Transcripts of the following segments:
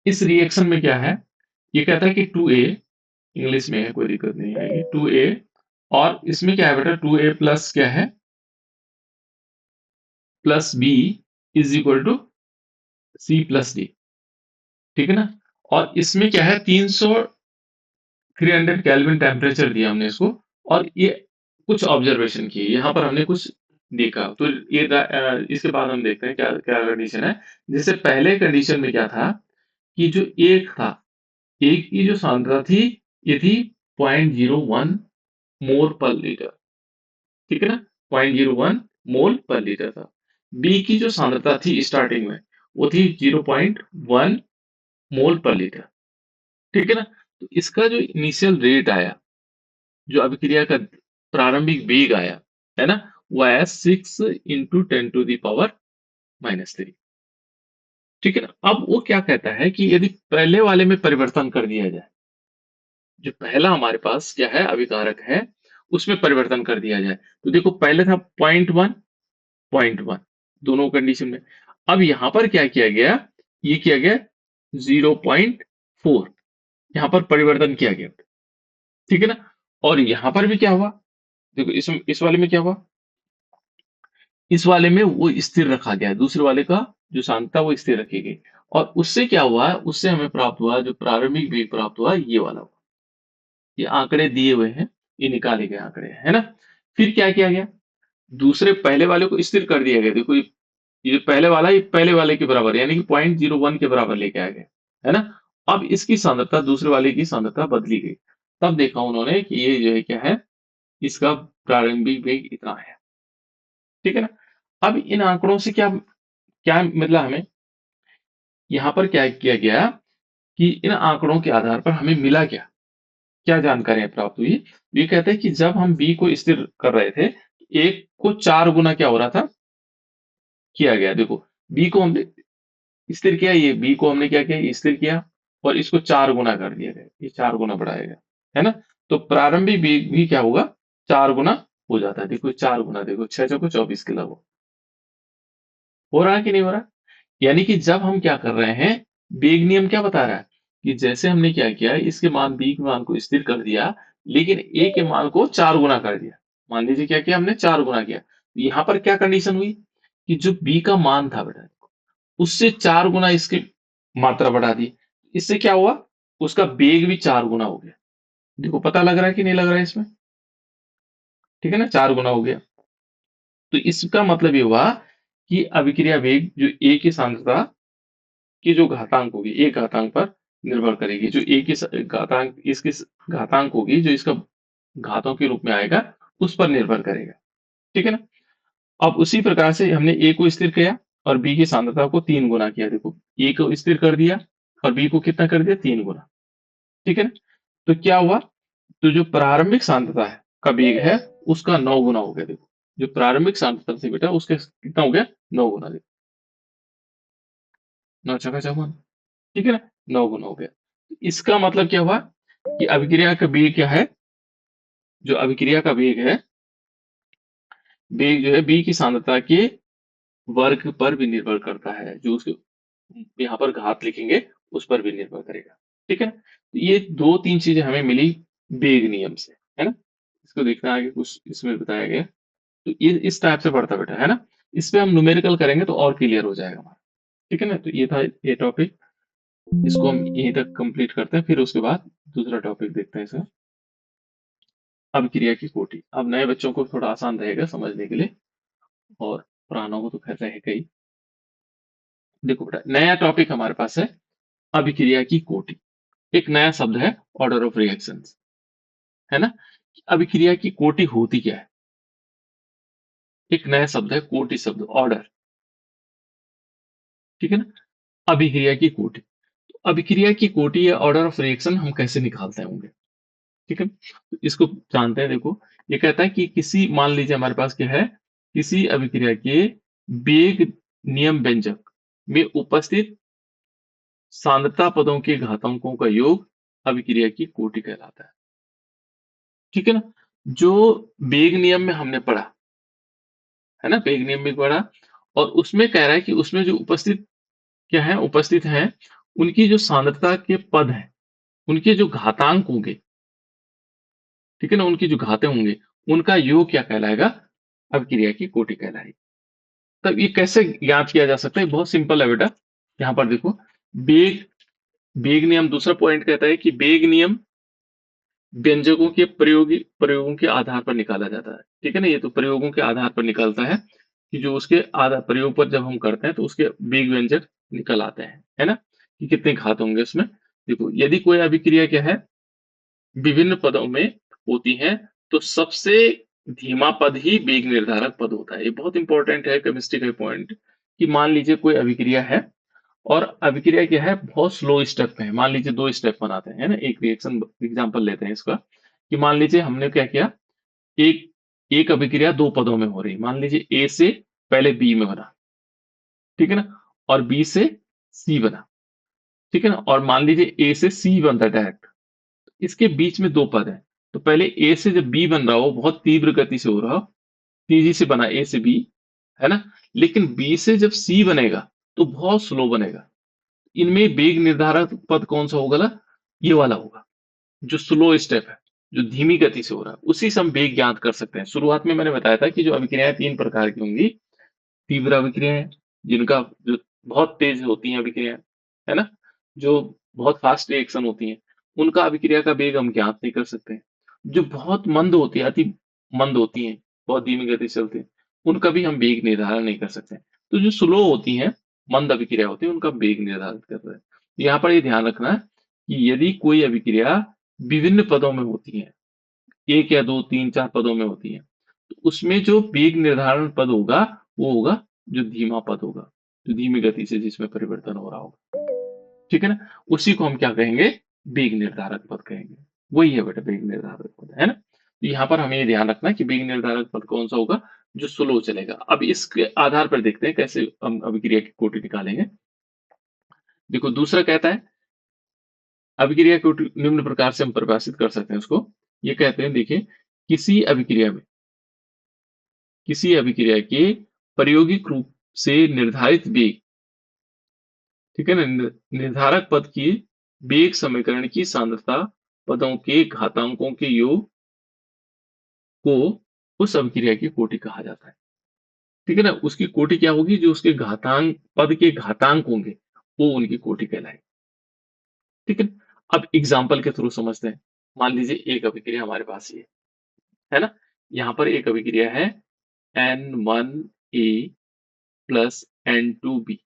इस रिएक्शन में क्या है, ये कहता है कि 2a, इंग्लिश में है कोई दिक्कत नहीं आएगी, 2a, और इसमें क्या है बेटा, 2a प्लस क्या है, plus b is equal to c plus D. ठीक है ना। और इसमें क्या है, 300 केल्विन टेम्परेचर दिया हमने इसको, और ये कुछ ऑब्जर्वेशन किए, यहाँ पर हमने कुछ देखा। तो ये इसके बाद हम देखते हैं क्या क्या कंडीशन है। जैसे पहले कंडीशन में क्या था कि जो एक था, एक की जो सांद्रता थी, ये थी 0.01 मोल पर लीटर। ठीक है ना, 0.01 मोल पर लीटर था। बी की जो सांद्रता थी स्टार्टिंग में, वो थी 0.1 मोल पर लीटर। ठीक है ना। तो इसका जो इनिशियल रेट आया, जो अभिक्रिया का प्रारंभिक वेग आया, है ना, वो आया 6 × 10⁻³ ठीक है ना। अब वो क्या कहता है कि यदि पहले वाले में परिवर्तन कर दिया जाए, जो पहला हमारे पास क्या है अभिकारक है, उसमें परिवर्तन कर दिया जाए, तो देखो पहले था 0.1 दोनों कंडीशन में। अब यहां पर क्या किया गया, ये किया गया 0.4, यहां पर परिवर्तन किया गया। ठीक है ना। और यहां पर भी क्या हुआ, देखो इस वाले में क्या हुआ, इस वाले में वो स्थिर रखा गया है, दूसरे वाले का जो सांद्रता वो स्थिर रखी गई। और उससे क्या हुआ, उससे हमें प्राप्त हुआ, जो प्रारंभिक वेग प्राप्त हुआ, ये वाला हुआ। ये आंकड़े दिए हुए हैं, ये निकाले गए आंकड़े हैं, है ना। फिर क्या किया गया, दूसरे पहले वाले को स्थिर कर दिया गया। देखो ये जो पहले वाला, ये पहले वाले के बराबर, यानी कि 0.01 के बराबर लेके आ गए, है ना। अब इसकी सांद्रता दूसरे वाले की सांद्रता बदली गई। तब देखा उन्होंने कि ये जो है क्या है, इसका प्रारंभिक वेग इतना है। ठीक है ना। अब इन आंकड़ों से क्या क्या मतलब, हमें यहाँ पर क्या किया गया कि इन आंकड़ों के आधार पर हमें मिला क्या, क्या जानकारियां प्राप्त हुई। ये कहते हैं कि जब हम बी को स्थिर कर रहे थे, एक को 4 गुना क्या हो रहा था, किया गया। देखो बी को हमने स्थिर किया, ये बी को हमने क्या किया, स्थिर किया, और इसको 4 गुना कर दिया गया, ये 4 गुना बढ़ाया गया, है ना। तो प्रारंभिक वेग भी क्या होगा, 4 गुना हो जाता है। देखो 4 गुना, देखो 6 × 24 के लगभग हो रहा है कि नहीं हो रहा। यानी कि जब हम क्या कर रहे हैं, वेग नियम क्या बता रहा है कि जैसे हमने क्या किया, इसके मान बी के मान को स्थिर कर दिया, लेकिन ए के मान को 4 गुना कर दिया। मान लीजिए क्या किया हमने, 4 गुना किया। यहाँ पर क्या कंडीशन हुई कि जो बी का मान था बेटा, उससे 4 गुना इसकी मात्रा बढ़ा दी। इससे क्या हुआ, उसका वेग भी 4 गुना हो गया। देखो पता लग रहा है कि नहीं लग रहा है इसमें। ठीक है ना, 4 गुना हो गया। तो इसका मतलब ये हुआ कि अभिक्रिया वेग जो ए की सांद्रता की जो घातांक होगी, ए घातांक पर निर्भर करेगी। जो ए की घातांक, इसकी घातांक होगी, जो इसका घातों के रूप में आएगा, उस पर निर्भर करेगा। ठीक है ना। अब उसी प्रकार से हमने ए को स्थिर किया और बी की सांद्रता को 3 गुना किया। देखो ए को स्थिर कर दिया और बी को कितना कर दिया, 3 गुना। ठीक है ना। तो क्या हुआ, तो जो प्रारंभिक सांद्रता है का वेग है, उसका 9 गुना हो गया। देखो जो प्रारंभिक सांद्रता थी बेटा, उसके कितना हो गया, 9 गुना। देखो 9 × 4 = 54। ठीक है ना, 9 गुना हो गया। इसका मतलब क्या हुआ कि अभिक्रिया का वेग क्या है, जो अभिक्रिया का वेग है, वेग जो है बी की सांद्रता के वर्ग पर भी निर्भर करता है। जो उसके यहाँ पर घात लिखेंगे, उस पर भी निर्भर करेगा। ठीक है ना। तो ये 2-3 चीजें हमें मिली वेग नियम से, है ना। इसको देखना आगे कुछ इसमें बताया गया। तो ये इस टाइप से पढ़ता बेटा, है ना। इस पे हम न्यूमेरिकल करेंगे तो और क्लियर हो जाएगा हमारा। ठीक है ना। तो ये था ये टॉपिक, इसको हम यहीं तक कंप्लीट करते हैं, फिर उसके बाद दूसरा टॉपिक देखते हैं इसका, अभिक्रिया की कोटि। अब नए बच्चों को थोड़ा आसान रहेगा समझने के लिए, और पुरानों को तो खैर रहेगा ही। देखो बेटा, नया टॉपिक हमारे पास है अभिक्रिया की कोटि। एक नया शब्द है ऑर्डर ऑफ रिएक्शंस, है ना। अभिक्रिया की कोटि होती क्या है, एक नया शब्द है कोटि शब्द, ऑर्डर। ठीक है ना। अभिक्रिया की कोटि, अभिक्रिया की कोटि या ऑर्डर ऑफ रिएक्शन हम कैसे निकालते होंगे। ठीक है, तो इसको जानते हैं। देखो ये कहता है कि किसी, मान लीजिए हमारे पास क्या है, किसी अभिक्रिया के वेग नियम व्यंजक में उपस्थित सांद्रता पदों के घातांकों का योग अभिक्रिया की कोटि कहलाता है। ठीक है ना। जो वेग नियम में हमने पढ़ा, है ना, वेग नियम में पढ़ा, और उसमें कह रहा है कि उसमें जो उपस्थित क्या है, उपस्थित है उनकी जो सांद्रता के पद हैं, उनके जो घातांक होंगे, ठीक है ना, उनकी जो घाते होंगे, उनका योग क्या कहलाएगा? अभिक्रिया की कोटि कहलाएगी। तब ये कैसे ज्ञात किया जा सकता है? बहुत सिंपल है बेटा। यहाँ पर देखो, वेग वेग नियम, दूसरा पॉइंट कहता है कि वेग नियम व्यंजकों के प्रयोगों के आधार पर निकाला जाता है, ठीक है ना। ये तो प्रयोगों के आधार पर निकलता है कि जो उसके आधार प्रयोग पर जब हम करते हैं तो उसके वेग व्यंजक निकल आते हैं, है ना, कि कितने घात होंगे उसमें। देखो, यदि कोई अभिक्रिया क्या है, विभिन्न पदों में होती है, तो सबसे धीमा पद ही वेग निर्धारक पद होता है। ये बहुत इंपॉर्टेंट है केमिस्ट्री का पॉइंट, कि मान लीजिए कोई अभिक्रिया है, और अभिक्रिया क्या है, बहुत स्लो स्टेप में है। मान लीजिए 2 स्टेप बनाते हैं, है ना, एक रिएक्शन एग्जांपल लेते हैं इसका, कि मान लीजिए हमने क्या किया, एक एक अभिक्रिया 2 पदों में हो रही है। मान लीजिए ए से पहले बी में बना, ठीक है ना, और बी से सी बना, ठीक है ना, और मान लीजिए ए से सी बनता है डायरेक्ट। इसके बीच में 2 पद हैं, तो पहले ए से जब बी बन रहा हो, बहुत तीव्र गति से हो रहा हो, तेजी से बना ए से बी, है ना, लेकिन बी से जब सी बनेगा तो बहुत स्लो बनेगा। इनमें वेग निर्धारक पद कौन सा होगा ना? ये वाला होगा, जो स्लो स्टेप है, जो धीमी गति से हो रहा है, उसी से हम वेग ज्ञात कर सकते हैं। शुरुआत में मैंने बताया था कि जो अभिक्रियाएं 3 प्रकार की होंगी। तीव्र अभिक्रियाएं, जिनका जो बहुत तेज होती हैं अभिक्रियाएं, है ना, जो बहुत फास्ट रिएक्शन होती हैं, उनका अभिक्रिया का वेग हम ज्ञात नहीं कर सकते हैं। जो बहुत मंद होती है, अति मंद होती हैं, बहुत धीमी गति से चलती हैं, उनका भी हम वेग निर्धारण नहीं कर सकते। तो जो स्लो होती हैं, मंद अभिक्रिया होती है, उनका वेग निर्धारित कर रहे हैं। यहाँ पर ये ध्यान रखना है कि यदि कोई अभिक्रिया विभिन्न पदों में होती है, 1 या 2, 3, 4 पदों में होती है, तो उसमें जो वेग निर्धारण पद होगा, वो होगा जो धीमा पद होगा, जो धीमी गति से जिसमें परिवर्तन हो रहा होगा, ठीक है ना, उसी को हम क्या कहेंगे? वेग निर्धारक पद कहेंगे। वही है बेटा वेग निर्धारक पद, है ना। तो यहाँ पर हमें ये ध्यान रखना है कि वेग निर्धारक पद कौन सा होगा? जो स्लो चलेगा। अब इसके आधार पर देखते हैं कैसे हम अभिक्रिया की कोटि निकालेंगे। देखो, दूसरा कहता है अभिक्रिया को निम्न प्रकार से हम परिभाषित कर सकते हैं उसको। ये कहते हैं, देखिए, किसी अभिक्रिया में, किसी अभिक्रिया के प्रायोगिक रूप से निर्धारित वेग, ठीक है ना, निर्धारक पद की वेग समीकरण की सांद्रता पदों के घातांकों के योग को उस अभिक्रिया की कोटि कहा जाता है, ठीक है ना। उसकी कोटि क्या होगी? जो उसके घातांक, पद के घातांक होंगे, वो उनकी कोटि कहलाएगी, ठीक है। अब एग्जाम्पल के थ्रू समझते हैं। मान लीजिए एक अभिक्रिया हमारे पास ये है ना, यहाँ पर एक अभिक्रिया है N1A प्लस N2B,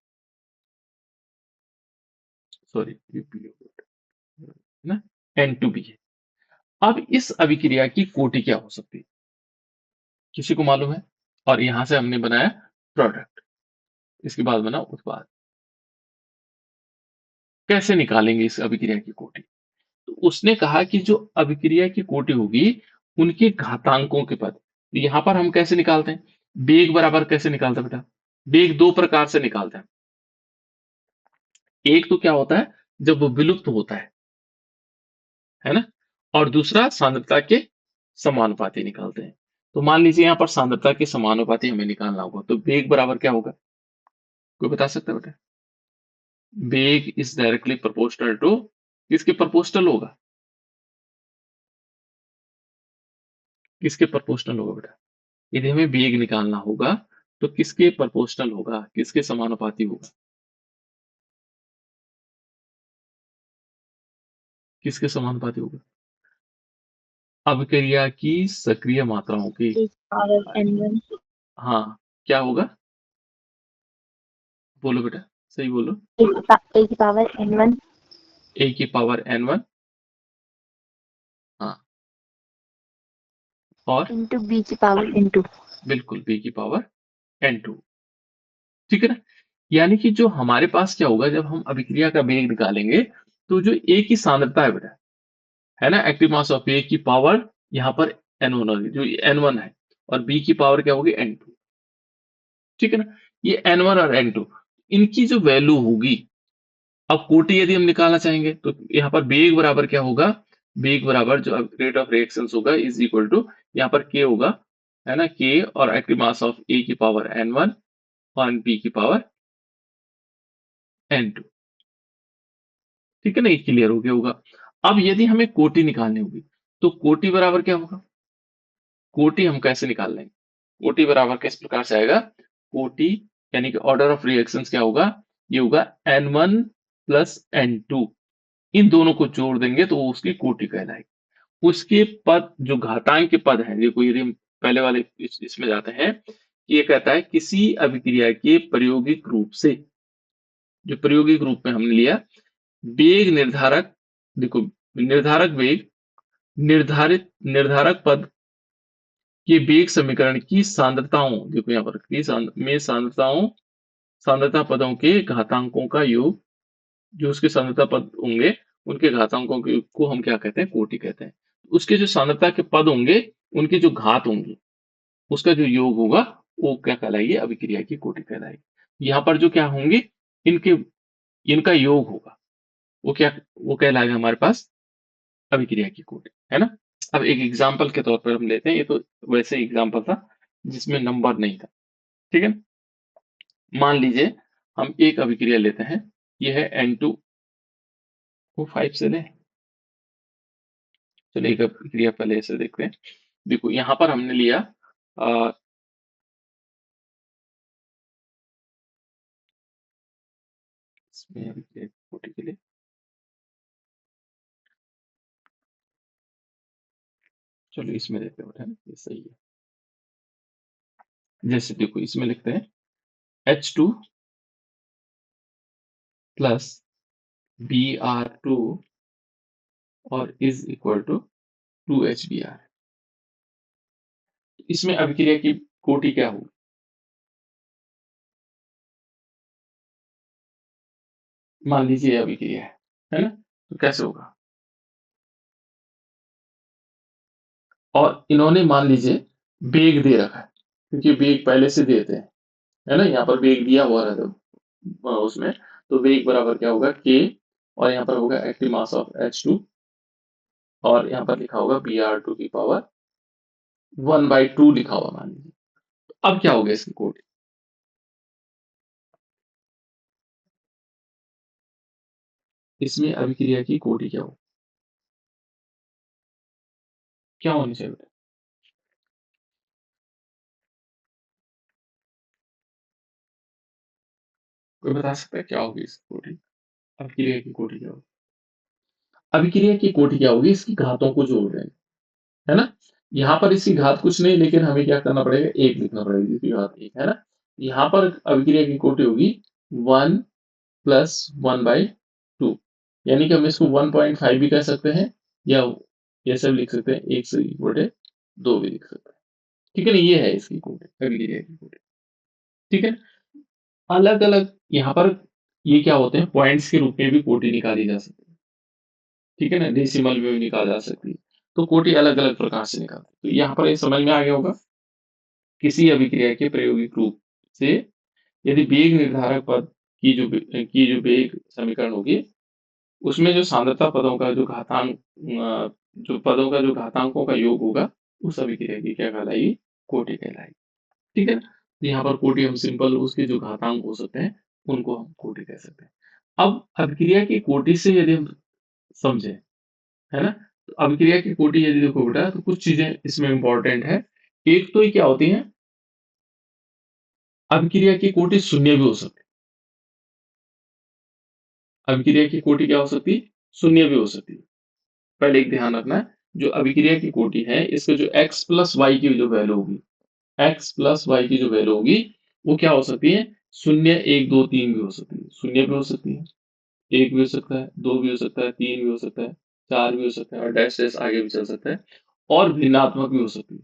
सॉरी है ना, N2B है। अब इस अभिक्रिया की कोटि क्या हो सकती है? किसी को मालूम है? और यहां से हमने बनाया प्रोडक्ट, इसके बाद बना उत्पाद। कैसे निकालेंगे इस अभिक्रिया की कोटि? तो उसने कहा कि जो अभिक्रिया की कोटि होगी, उनके घातांकों के पद। तो यहां पर हम कैसे निकालते हैं? वेग बराबर कैसे निकालते हैं बेटा? वेग 2 प्रकार से निकालते हैं। एक तो क्या होता है, जब वो विलुप्त होता है ना, और दूसरा सांद्रता के समानुपाती निकालते हैं। तो मान लीजिए यहाँ पर सांद्रता के समानुपाती हमें निकालना होगा, तो वेग बराबर क्या होगा? कोई बता सकता है बेटा? वेग इज डायरेक्टली प्रोपोर्शनल टू, किसके प्रोपोर्शनल होगा? किसके प्रोपोर्शनल होगा बेटा? यदि हमें वेग निकालना होगा तो किसके प्रोपोर्शनल होगा, किसके समानुपाती होगा? किसके समानुपाती होगा? अभिक्रिया की सक्रिय मात्राओं की। पावर n1 हाँ, क्या होगा? बोलो बेटा, सही बोलो। a की पावर n1 ए की पावर n1, हाँ, और इंटू b की पावर n2। बिल्कुल बी की पावर n2, ठीक है ना। यानी कि जो हमारे पास क्या होगा, जब हम अभिक्रिया का वेग निकालेंगे, तो जो ए की सांद्रता है बेटा, है ना, एक्टिव मास ऑफ ए की पावर यहाँ पर n1 होगी, जो n1 है, और बी की पावर क्या होगी? n2, ठीक है ना। ये n1 और n2, इनकी जो वैल्यू होगी, अब कोटि यदि हम निकालना चाहेंगे तो यहाँ पर वेग बराबर क्या होगा? वेग बराबर जो रेट ऑफ रिएक्शन होगा इज इक्वल टू, यहाँ पर के होगा, है ना, के, और एक्टिव मास ऑफ ए की पावर n1 और बी की पावर n2, ठीक है ना, ये क्लियर हो गया होगा। अब यदि हमें कोटि निकालनी होगी तो कोटि बराबर क्या होगा, कोटि हम कैसे निकाल लेंगे, कोटि बराबर किस प्रकार से आएगा, कोटि यानी कि ऑर्डर ऑफ रिएक्शंस क्या होगा, ये होगा N1 प्लस N2, इन दोनों को जोड़ देंगे तो वो उसकी कोटि कहलाएगी। उसके पद जो घातांक के पद हैं, देखो ये हम पहले वाले इसमें जाते हैं, ये कहता है किसी अभिक्रिया के प्रायोगिक रूप से, जो प्रायोगिक रूप में हमने लिया, वेग निर्धारक, देखो निर्धारक वेग, निर्धारक पद के वेग समीकरण की सांद्रताओं, देखो यहाँ पर में सांद्रताओं, सांद्रता पदों के घातांकों का योग, जो उसके सांद्रता पद होंगे उनके घातांकों के योग को हम क्या कहते हैं, कोटि कहते हैं। उसके जो सांद्रता के पद होंगे उनकी जो घात होंगी उसका जो योग होगा वो क्या कहलाएगी, अभिक्रिया की कोटि कहलाएगी। यहाँ पर जो क्या होंगे, इनके इनका योग होगा, वो क्या, वो कहलाएगा हमारे पास अभिक्रिया की कोटि, है ना। अब एक एग्जाम्पल के तौर पर हम लेते हैं, ये तो वैसे एग्जाम्पल था जिसमें नंबर नहीं था, ठीक है। मान लीजिए हम एक अभिक्रिया लेते हैं, यह है N2 को 5 से ले, चलिए एक अभिक्रिया पहले ऐसे देखते हैं। देखो यहाँ पर हमने लिया अ, इसमें अभिक्रिया की कोटि के लिए, चलो इसमें देते हैं, है ना, ये सही है। जैसे देखो इसमें लिखते हैं H2 प्लस Br2 और इज इक्वल टू 2HBr। इसमें अभिक्रिया की कोटि क्या होगी, मान लीजिए ये अभिक्रिया है ना, तो कैसे होगा, और इन्होंने मान लीजिए वेग दे रखा है, क्योंकि वेग पहले से देते हैं, है ना, यहाँ पर वेग दिया हुआ है उसमें, तो वेग बराबर क्या होगा k, और यहाँ पर होगा एक्टिव मास ऑफ H2, और यहाँ पर लिखा होगा Br2 की पावर 1/2 लिखा हुआ मान लीजिए। अब क्या हो गया इसकी कोटि, इसमें अभिक्रिया की कोटि क्या हो, क्या होनी चाहिए बेटा, कोई बता सकता है क्या होगी इसकी कोटि, अभिक्रिया की कोटि क्या होगी, अभिक्रिया की कोटि क्या होगी, इसकी घातों को जोड़ देंगे, है ना। यहाँ पर इसकी घात कुछ नहीं, लेकिन हमें क्या करना पड़ेगा, एक लिखना पड़ेगा, जिसकी घात एक, है ना। यहाँ पर अभिक्रिया की कोटि होगी 1 प्लस 1/2, यानी कि हम इसको 1.5 भी कह सकते हैं, या ये सब लिख सकते हैं, एक से बटे 2 भी लिख सकते हैं, ठीक है ना। ये है इसकी कोटि, अभिक्रिया की कोटि, ठीक है। अलग अलग यहाँ पर ये क्या होते हैं, पॉइंट्स के रूप में भी कोटि निकाली जा सकती है, ठीक है ना, डेसिमल में भी निकाला जा सकती है, तो कोटि अलग अलग प्रकार से निकालते हैं। तो यहाँ पर ये समझ में आ गया होगा, किसी अभिक्रिया के प्रायोगिक रूप से यदि वेग निर्धारक पद की जो वेग समीकरण होगी, उसमें जो सांद्रता पदों का जो घातांक, जो पदों का जो घातांकों का योग होगा, उस अभिक्रिया की क्या कहलाएगी, कोटि कहलाएगी, ठीक है ना। तो यहाँ पर कोटि हम सिंपल उसके जो घातांक हो सकते हैं उनको हम कोटि कह सकते हैं। अब अभिक्रिया की कोटि से यदि हम समझे, है ना, तो अभिक्रिया की कोटि यदि देखो बेटा, तो कुछ चीजें इसमें इंपॉर्टेंट है। एक तो ये क्या होती है, अभिक्रिया की कोटि शून्य भी हो सकती है, अभिक्रिया की कोटि क्या हो सकती है, शून्य भी हो सकती है। पहले एक ध्यान रखना है, जो अभिक्रिया की कोटि है, इसका जो x प्लस वाई की जो वैल्यू होगी, x प्लस वाई की जो वैल्यू होगी, वो क्या हो सकती है, शून्य, एक, दो, तीन भी हो सकती है, शून्य भी हो सकती है, एक भी हो सकता है, दो भी हो सकता है, तीन भी हो सकता है, चार भी हो सकता है, और डैश डैश आगे भी चल सकता है, और भिन्नात्मक भी हो सकती है,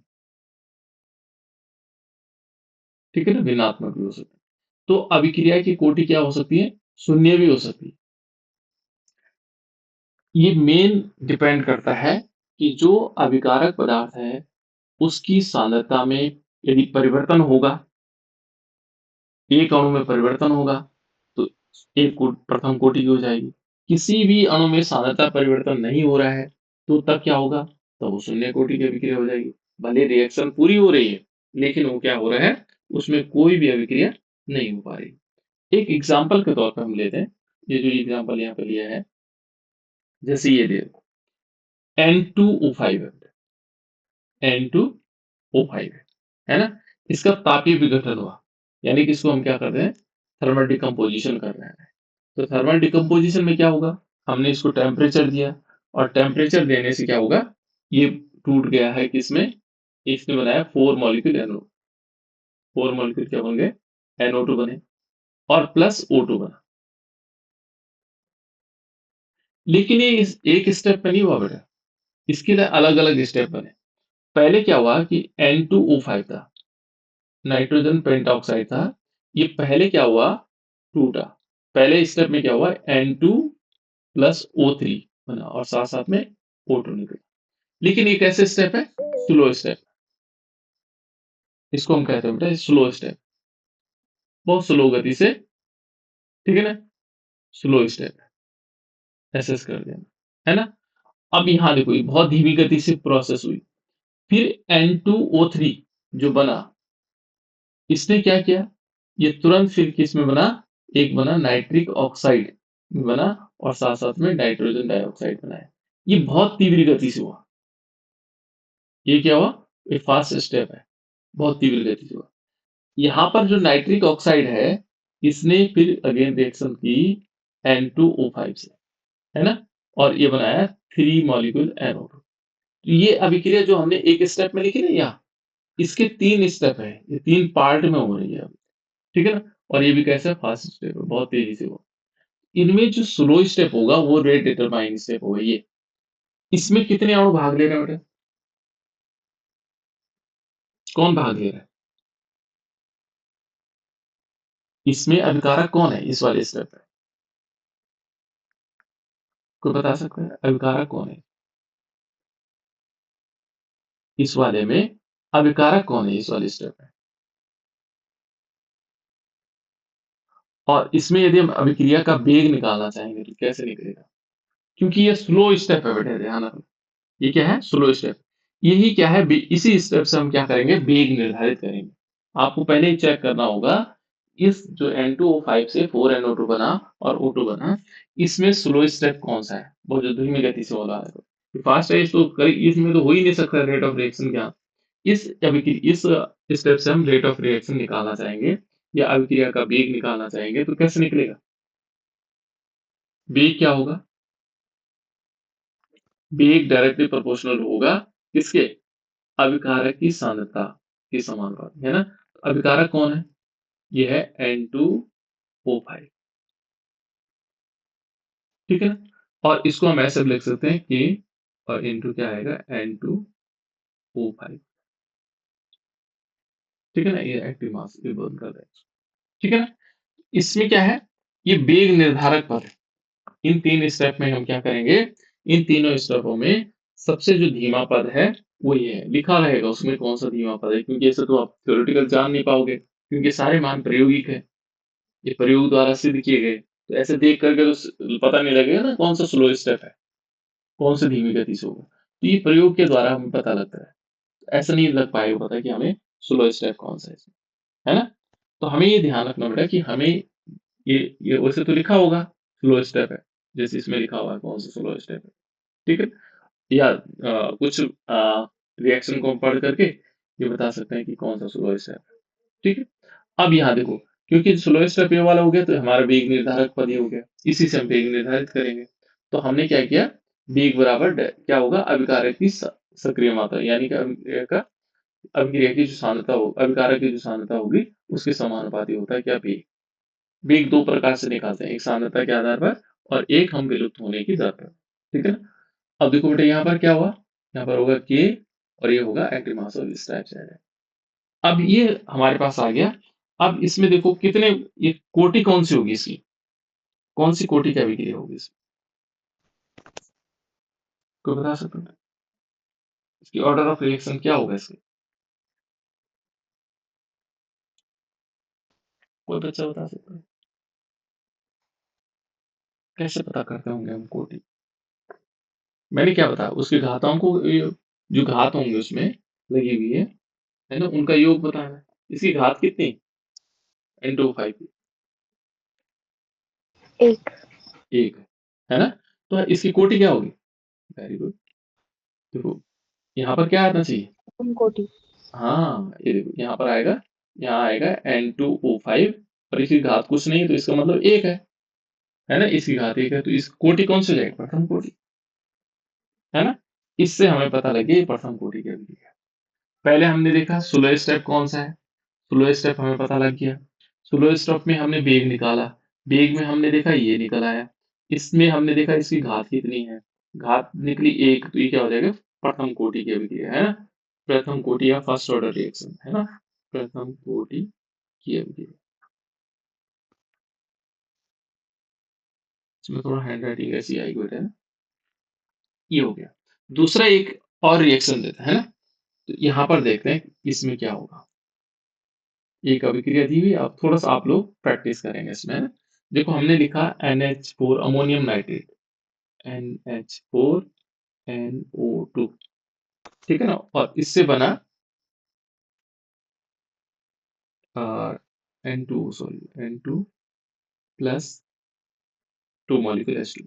ठीक है ना, भिन्नात्मक भी हो सकती है। तो अभिक्रिया की कोटि क्या हो सकती है, शून्य भी हो सकती है। ये मेन डिपेंड करता है कि जो अभिकारक पदार्थ है उसकी सांद्रता में यदि परिवर्तन होगा, एक अणु में परिवर्तन होगा, तो प्रथम कोटि की हो जाएगी। किसी भी अणु में सांद्रता परिवर्तन नहीं हो रहा है, तो तब क्या होगा, तब वो शून्य कोटि की अभिक्रिया हो जाएगी। भले रिएक्शन पूरी हो रही है, लेकिन वो क्या हो रहा है, उसमें कोई भी अभिक्रिया नहीं हो पा रही। एक एग्जाम्पल के तौर पर हम लेते हैं, ये जो एग्जाम्पल यहाँ पे लिया है, जैसे ये देखो N2O5 N2O5 है ना, इसका तापीय विघटन हुआ, यानी कि इसको हम क्या कर रहे हैं, थर्मल डिकम्पोजिशन कर रहे हैं। तो थर्मल डिकम्पोजिशन में क्या होगा, हमने इसको टेम्परेचर दिया, और टेम्परेचर देने से क्या होगा, ये टूट गया है किसमें, इसने बनाया 4 मॉलिक्यूल NO, 4 मॉलिक्यूल क्या बन गए, NO2 बने, और प्लस O2 बना। लेकिन ये एक स्टेप में नहीं हुआ बेटा, इसके लिए अलग अलग स्टेप बने। पहले क्या हुआ कि N2O5 था, नाइट्रोजन पेंटॉक्साइड था, ये पहले क्या हुआ, टूटा। पहले स्टेप में क्या हुआ, N2 + O3 बना, और साथ साथ में O2 निकला। लेकिन ये कैसे स्टेप है, स्लो स्टेप, इसको हम कहते हैं बेटा स्लो स्टेप, बहुत स्लो गति से, ठीक है ना, स्लो स्टेप, ऐसे कर देना, है ना। अब यहाँ देखो, ये बहुत धीमी गति से प्रोसेस हुई, फिर N2O3 जो बना, इसने क्या किया, ये तुरंत फिर किस में बना, एक बना नाइट्रिक ऑक्साइड में बना, और साथ साथ में नाइट्रोजन डाइऑक्साइड बनाया। ये बहुत तीव्र गति से हुआ, ये क्या हुआ, ये फास्ट स्टेप है, बहुत तीव्र गति से हुआ। यहाँ पर जो नाइट्रिक ऑक्साइड है, इसने फिर अगेन रिएक्शन की N2O5 से, है ना, और ये बनाया 3 मॉलिक्यूल NO2। तो ये अभिक्रिया जो हमने एक स्टेप में लिखी ना यहाँ, इसके 3 स्टेप है, ये 3 पार्ट में हो रही है अभी, ठीक है ना। और ये भी कैसा फास्ट स्टेप है, बहुत तेजी से हो। इनमें जो स्लो स्टेप होगा वो रेट डिटरमाइन स्टेप होगा ये। इसमें कितने अणु भाग ले रहे हैं बेटा, कौन भाग ले रहा है, इसमें अभिकारक कौन है इस वाले स्टेप में, कोई बता सकता है अभिकारक कौन है इस वाले में, अभिकारक कौन है इस वाले स्टेप में। और इसमें यदि हम अभिक्रिया का वेग निकालना चाहेंगे तो कैसे निकलेगा, क्योंकि ये स्लो स्टेप है बेटे, ध्यान रखना, ये क्या है, स्लो स्टेप। यही क्या है, इसी स्टेप से हम क्या करेंगे, वेग निर्धारित करेंगे। आपको पहले ही चेक करना होगा, इस जो N2O5 से 4NO2 बना और O2 बना, इसमें स्लो स्टेप कौन सा है, वो जो धीमी गति से हो रहा है। तो फास्ट है तो इसमें तो हो ही नहीं सकता रेट ऑफ रिएक्शन क्या, इस स्टेप से हम रेट ऑफ रिएक्शन निकालना चाहेंगे, या अभिक्रिया का वेग निकालना चाहेंगे, तो कैसे निकलेगा, वेग क्या होगा, वेग डायरेक्टली प्रोपोर्शनल होगा किसके, अभिकारक की सांद्रता के समानुपाती, है ना। तो अभिकारक कौन है, ये है N2O5, ठीक है ना। और इसको हम ऐसे लिख सकते हैं कि, और इंटू क्या आएगा, N2O5, ठीक है ना, ये एक्टिव मास ये बंद कर दें, ठीक है ना। इसमें क्या है, ये वेग निर्धारक पद है। इन 3 स्टेप में हम क्या करेंगे, इन तीनों स्टेपों में सबसे जो धीमा पद है वो ये है, लिखा रहेगा उसमें कौन सा धीमा पद है, क्योंकि ऐसे तो आप थ्योरेटिकल जान नहीं पाओगे, क्योंकि सारे मान प्रायोगिक है, ये प्रयोग द्वारा सिद्ध किए गए। तो ऐसे देख करके तो पता नहीं लगेगा ना कौन सा स्लो स्टेप है, कौन सी धीमी गति से होगा, तो ये प्रयोग के द्वारा हमें पता लगता है। तो ऐसा नहीं लग पाएगा पता कि हमें स्लो स्टेप कौन सा है इसमें, है ना। तो हमें ये ध्यान रखना बेटा कि हमें ये वैसे तो लिखा होगा स्लो स्टेप है, जैसे इसमें लिखा हुआ है कौन सा स्लो स्टेप है, ठीक है, या कुछ रिएक्शन को हम पढ़ करके ये बता सकते हैं कि कौन सा स्लो स्टेप है, ठीक है। अब यहाँ देखो, क्योंकि स्लो स्टेप ये वाला हो गया तो हमारा वेग निर्धारक पद ही हो गया, इसी से हम वेग निर्धारित करेंगे। तो हमने क्या किया, वेग बराबर क्या होगा, अभिकारक की सक्रिय मात्रा, यानी कि अभिक्रिया की जो सांद्रता हो, अभिकारक की जो सांद्रता होगी उसके समानुपाती होता है क्या, वेग। वेग 2 प्रकार से निकालते हैं, एक सांद्रता के आधार पर और एक हम विलुप्त होने की दर पर, ठीक है ना। अब देखो बेटा यहाँ पर क्या हुआ, यहाँ पर होगा के, और ये होगा एक्टिव मास ऑफ इस टाइप से आ जाएगा। अब ये हमारे पास आ गया। अब इसमें देखो कितने, ये कोटि कौन सी होगी इसकी, कौन सी कोटि की अभिक्रिया होगी इसमें, कोई बता सकते हैं, इसकी ऑर्डर ऑफ रिएक्शन क्या होगा इसकी, कोई बच्चा बता सकता है, कैसे पता करते होंगे हम कोटि, मैंने क्या बताया उसके घातांक को, जो घात होंगे उसमें लगी हुई है ना, उनका योग बताना है। इसकी घात कितनी, N2O5 की एक। एक है ना। तो इसकी कोटि क्या होगी? Very good. देखो यहाँ पर क्या आना चाहिए? प्रथम कोटि। हाँ, ये देखो यहाँ पर आएगा, यहाँ आएगा N2O5 और इसकी घात कुछ नहीं है तो इसका मतलब 1 है ना? इसकी घात 1 है तो इस कोटि कौन सी हो जाएगी? प्रथम कोटि, है ना? इससे हमें पता लगे ये प्रथम कोटि की अभिक्रिया है। पहले हमने देखा स्लो स्टेप कौन सा है, स्लो स्टेप हमें पता लग गया। स्लो स्टेप में हमने वेग निकाला, वेग में हमने देखा ये निकल आया, इसमें हमने देखा इसकी घात कितनी है, घात निकली 1 तो ये क्या हो जाएगा? प्रथम कोटि की अभिक्रिया है ना? प्रथम कोटि या फर्स्ट ऑर्डर रिएक्शन है ना? प्रथम कोटि की अभिक्रिया। इसमें थोड़ा हैंड राइटिंग ऐसी आई हुई है ना? ये हो गया। दूसरा एक और रिएक्शन देता है ना, तो यहाँ पर देखते हैं इसमें क्या होगा। एक अभिक्रिया दी हुई, अब थोड़ा सा आप लोग प्रैक्टिस करेंगे इसमें, है ना? देखो हमने लिखा NH4 अमोनियम नाइट्रेट, NH4NO2, ठीक है ना? और इससे बना N2, sorry N2 plus 2 molecule H2।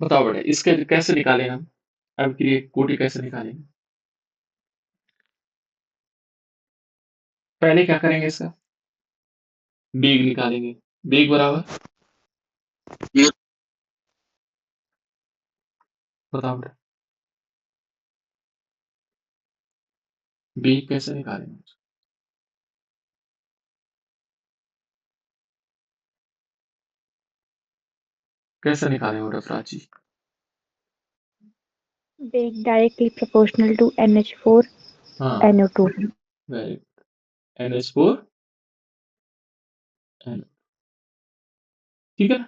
बताओ बेटा इसका कैसे निकालें हम? अभिक्रिया कोटि कैसे निकालेंगे? पहले क्या करेंगे? इसका बेग निकालेंगे, बेग बराबर, बताओ बेटा बेग कैसे निकालेंगे? कैसे निकालेंगे बेटा Prachi? Being directly proportional to NH4 हाँ, NO2. Very good, NH4 NO, ठीक है ना?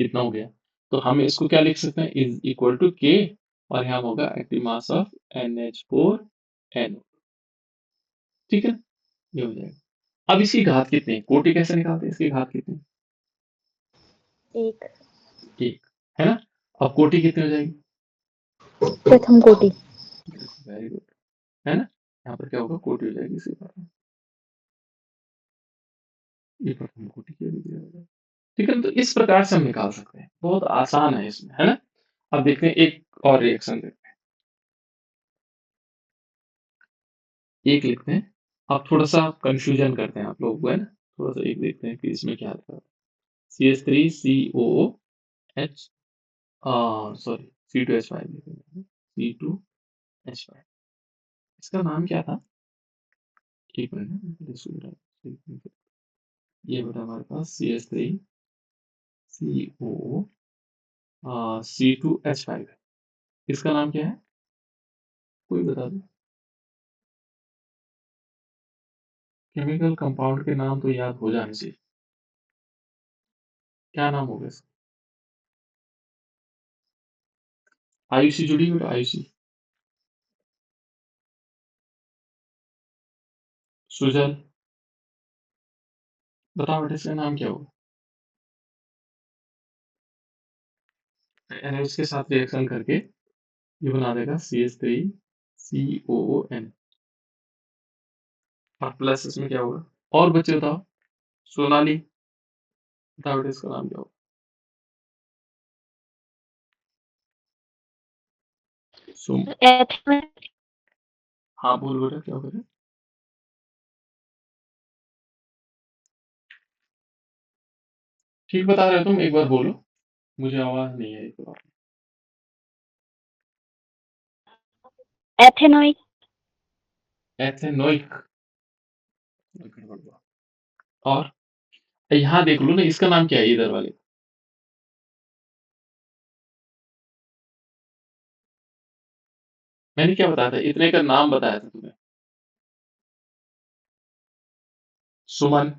इतना हो गया। तो हम इसको क्या लिख सकते हैं? इज इक्वल टू के, और यहाँ होगा एक्टिव मास ऑफ NH4NO, ठीक है ना? ये हो जाएगा। अब इसकी घात कितनी है? कोटि कैसे निकालते हैं? इसकी घात कितनी? एक 1, है ना? अब कोटि कितनी हो जाएगी? प्रथम कोटि। वेरी गुड, है ना? यहाँ पर क्या होगा? कोटि हो जाएगी इसी पर, ये प्रथम कोटि की अभिक्रिया हो जाएगी, ठीक है ना? तो इस प्रकार से हम निकाल सकते हैं, बहुत आसान है इसमें, है ना? अब देखते हैं एक और रिएक्शन देखते हैं, एक लिखते हैं। अब थोड़ा सा कंफ्यूजन करते हैं आप लोगों को, है ना? थोड़ा सा एक देखते हैं कि इसमें क्या आता है। CH3COOH, सॉरी C2H5 लिखेंगे, C2H5, इसका नाम क्या था? एक मिनट, मुझे सुन रहा है। एक मिनट। ये बेटा हमारे पास CH3COO C2H5 है, इसका नाम क्या है? कोई बता दो। केमिकल कंपाउंड के नाम तो याद हो जाने चाहिए, क्या नाम होगा इसका? आयुषी जुड़ी हुई, आयुषी, सुजल, बताओ बेटा इसका नाम क्या होगा? NH के साथ रिएक्शन करके ये बना देगा CH3COON, और प्लस इसमें क्या होगा? और बच्चे बताओ, सोनाली, बताओ बेटा इसका नाम क्या होगा? सुम, एथेनॉल। हाँ बोल बेटा क्या होगा? ठीक बता रहे हो तुम, एक बार बोलो, मुझे आवाज नहीं है एक बार। एथेनॉइक। एथेनोइक, और यहाँ देख लो ना, इसका नाम क्या है इधर वाले? मैंने क्या बताया था? इतने का नाम बताया था तुम्हें, सुमन,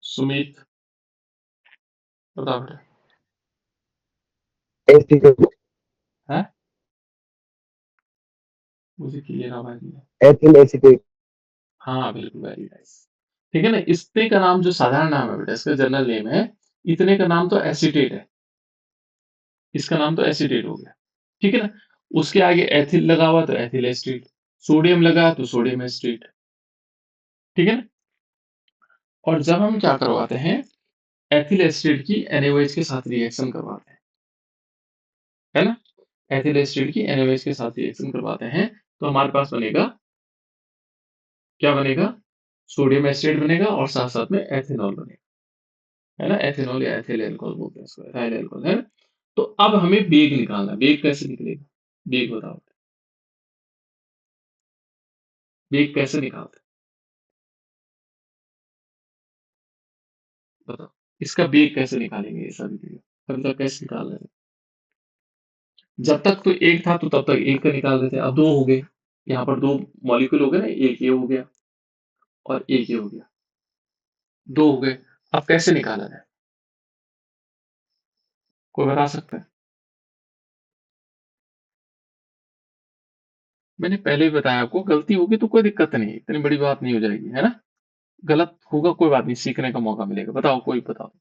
सुमित, बताओ बेटा। एसिड, है, मुझे क्लियर आवाज नहीं है। एथिल एसिटेट, हाँ बिल्कुल, वेरी नाइस, ठीक है ना? इतने का नाम जो साधारण नाम है बेटा, इसका जनरल नेम है, इतने का नाम तो एसिटेट है, इसका नाम तो एसिटेट हो गया, ठीक है ना? उसके आगे एथिल लगा हुआ तो एथिल एसिटेट, सोडियम लगा तो सोडियम एसिटेट, ठीक है ना? और जब हम क्या करवाते हैं, एथिल एसिड की NaOH के साथ रिएक्शन करवाते हैं, है ना, एथिल एसिड की NaOH के साथ रिएक्शन करवाते हैं, तो हमारे पास बनेगा, क्या बनेगा, सोडियम एसिड बनेगा और साथ साथ में एथेनॉल बनेगा, है ना, एथेनॉल या एथिल अल्कोहल बोलते हैं इसको, एथाइल अल्कोहल, है ना। तो अब हमें बेग निकालना है, बेग कैसे निकलेगा, बेग बताओ, बेग कैसे निकालते हैं बताओ, इसका बेग कैसे निकालेंगे, ये सभी चीजें मतलब कैसे निकाल रहे हैं। जब तक तो एक था तो तब तक एक का निकाल रहे थे, अब दो हो गए, यहाँ पर दो मॉलिक्यूल हो गए ना, एक ये हो गया और एक ये हो गया, दो हो गए। अब कैसे निकाला जाए, कोई बता सकता है। मैंने पहले ही बताया आपको, गलती होगी तो कोई दिक्कत नहीं, इतनी बड़ी बात नहीं हो जाएगी, है ना, गलत होगा कोई बात नहीं, सीखने का मौका मिलेगा, बताओ कोई बताओ,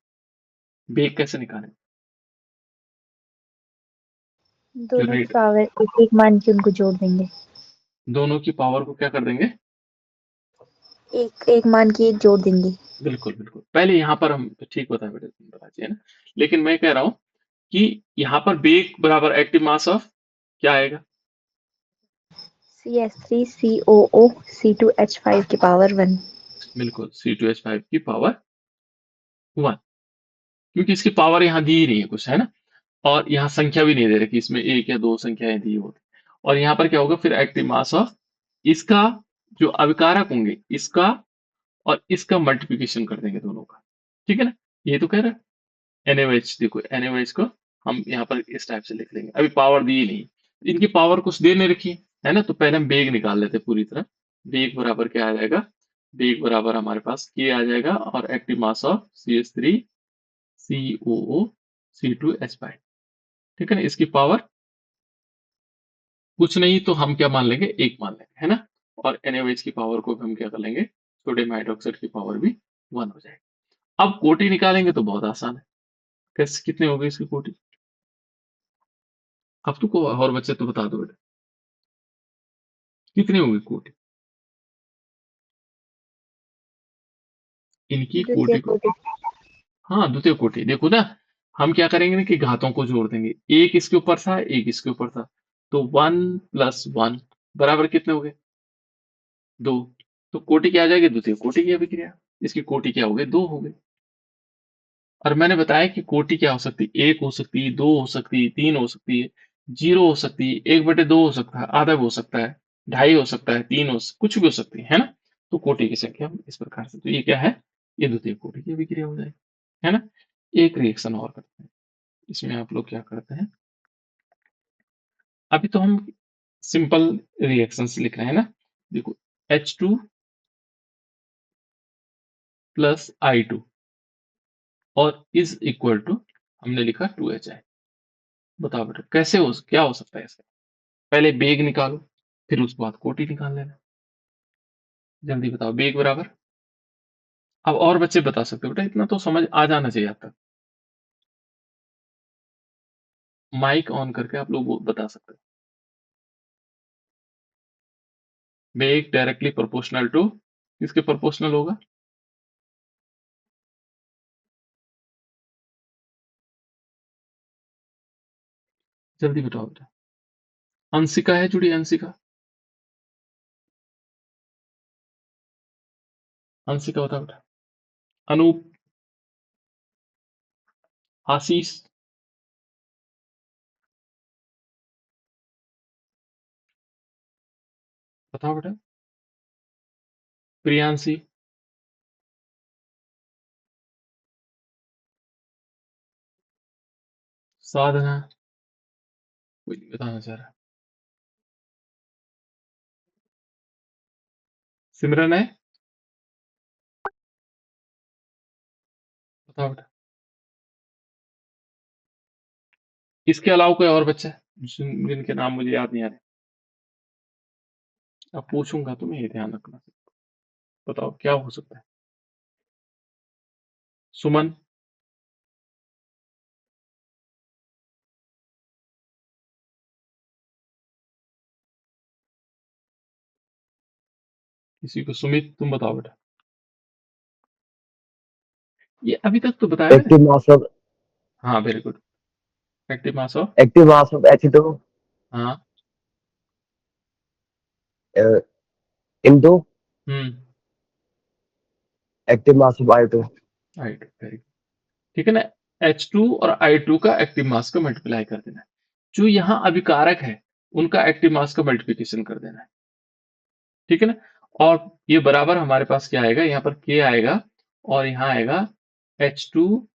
बेग कैसे निकालें, जो दोनों की रेट, पावर एक एक मान के उनको जोड़ देंगे। दोनों की पावर को क्या कर देंगे, एक एक मान के जोड़ देंगे। बिल्कुल बिल्कुल, पहले यहाँ पर हम ठीक बताया बेटे, तुम बता चाहिए ना, लेकिन मैं कह रहा हूँ कि यहाँ पर बेग बराबर एक्टिव मास ऑफ क्या आएगा, CH3COO C2H5 की पावर 1। बिल्कुल C2H5 की पावर 1, क्योंकि इसकी पावर यहाँ दी ही नहीं है कुछ, है ना, और यहाँ संख्या भी नहीं दे रखी, इसमें एक या दो संख्याएं दी होती, और यहाँ पर क्या होगा फिर एक्टिव मास ऑफ, इसका जो अभिकारक होंगे, इसका और इसका मल्टीप्लिकेशन कर देंगे दोनों का, ठीक है ना, ये तो कह रहा है। NaOH देखो, NaOH को हम यहाँ पर इस टाइप से लिख लेंगे, अभी पावर दी नहीं, इनकी पावर कुछ दे नहीं रखी है ना, तो पहले हम बेग निकाल लेते हैं पूरी तरह, बेग बराबर क्या आ जाएगा, बेग बराबर हमारे पास K आ जाएगा और active mass of CH3COO C2H5, ठीक है ना, इसकी पावर कुछ नहीं तो हम क्या मान लेंगे, एक मान लेंगे, है ना, और NaOH की पावर को भी हम क्या कर लेंगे, सोडियम हाइड्रोक्साइड की पावर भी 1 हो जाएगी। अब कोटि निकालेंगे तो बहुत आसान है, कैसे कितने हो गए इसकी कोटि, अब तो को और बच्चे तो बता दो बेटा, कितनी होगी कोटि, इनकी द्वितीय कोटि को, कोटि। हाँ द्वितीय कोटि, देखो ना, हम क्या करेंगे ना कि घातों को जोड़ देंगे, एक इसके ऊपर था एक इसके ऊपर था, तो 1 + 1 बराबर कितने हो गए, 2, तो कोटि क्या आ जाएगी, द्वितीय कोटि की अभिक्रिया, इसकी कोटि क्या हो गई, 2 हो गई। और मैंने बताया कि कोटि क्या हो सकती है, एक हो सकती है, दो हो सकती है, तीन हो सकती है, जीरो हो सकती है, 1/2 हो सकता है, आधा भी हो सकता है, ढाई हो सकता है, तीन हो कुछ भी हो सकती है ना, तो कोटि की संख्या इस प्रकार से, तो ये क्या है, ये द्वितीय कोटि की अभिक्रिया हो जाएगी, है ना। एक रिएक्शन और करते हैं, इसमें आप लोग क्या करते हैं, अभी तो हम सिंपल रिएक्शंस लिख रहे हैं ना, देखो H2 + I2 और इज इक्वल टू, हमने लिखा 2HI, बताओ बेटा कैसे हो, क्या हो सकता है इसका, पहले बेग निकालो, फिर उसके बाद कोटि निकाल लेना, जल्दी बताओ बेग बराबर, अब और बच्चे बता सकते हो बेटा, इतना तो समझ आ जाना चाहिए आप तक, माइक ऑन करके आप लोग बता सकते हो, बेग डायरेक्टली प्रोपोर्शनल टू, किसके प्रोपोर्शनल होगा, जल्दी बताओ बेटा, अंशिका है जुड़ी, अंशिका, अंशिका बताओ बेटा, अनूप, आशीष, बताओ बेटा, प्रियांशी, साधना, कोई नहीं बताना चाह रहा, सिमरन है, बताओ बेटा, इसके अलावा कोई और बच्चा है जिनके नाम मुझे याद नहीं आ रहे, अब पूछूंगा तुम्हें ये ध्यान रखना, बताओ क्या हो सकता है, सुमन, किसी को, सुमित तुम बताओ बेटा, ये अभी तक तो बताया मैंने। एक्टिव मास ऑफ हाँ very good. Active mass of, active mass of H2 हाँ, into hmm, active mass of I2। Right, very good. ठीक है ना। H2 और I2 का एक्टिव मास का मल्टीप्लाई कर देना है। जो यहाँ अभिकारक है उनका एक्टिव मास का मल्टीप्लिकेशन कर देना है। ठीक है ना। और ये बराबर हमारे पास क्या आएगा, यहाँ पर K आएगा और यहाँ आएगा H2,